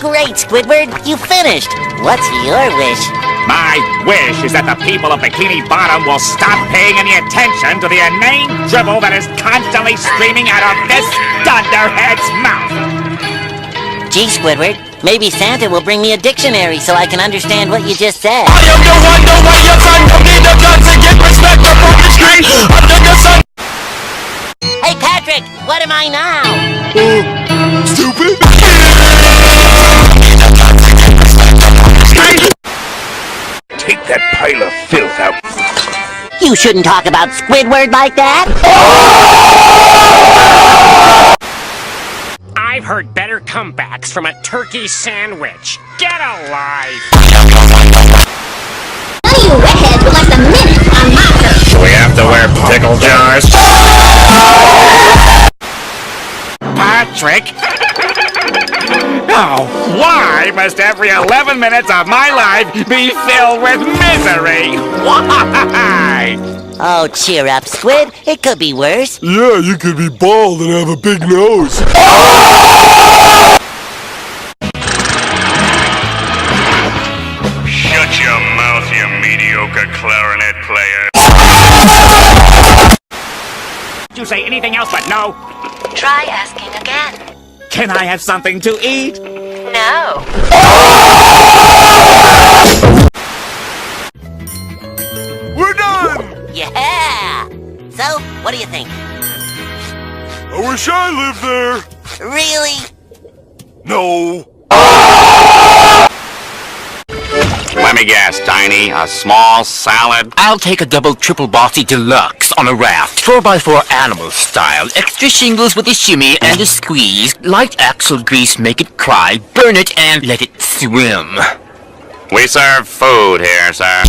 Great, Squidward! You finished! What's your wish? My wish is that the people of Bikini Bottom will stop paying any attention to the inane dribble that is constantly streaming out of this dunderhead's mouth! Gee, Squidward, maybe Santa will bring me a dictionary so I can understand what you just said. I am the one, the way your son don't need a gun to get respect up on the street. Under the sun. Hey, Patrick! What am I now? Stupid. Take that pile of filth out. You shouldn't talk about Squidward like that! I've heard better comebacks from a turkey sandwich. Get alive! None of you redheads would like the minute on my turf. Do we have to wear pickle jars? Patrick! Oh, why must every 11 minutes of my life be filled with misery? Why? Oh, cheer up, Squid. It could be worse. Yeah, you could be bald and have a big nose. Shut your mouth, you mediocre clarinet player. Did you say anything else but no? Try asking again. Can I have something to eat? No. We're done. Yeah! So, what do you think? I wish I lived there. Really? No. Let me guess, Tiny. A small salad? I'll take a double triple bossy deluxe on a raft, 4x4 animal style, extra shingles with a shimmy and a squeeze, light axle grease, make it cry, burn it and let it swim. We serve food here, sir.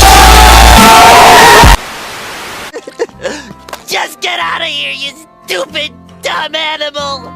Just get out of here, you stupid, dumb animal!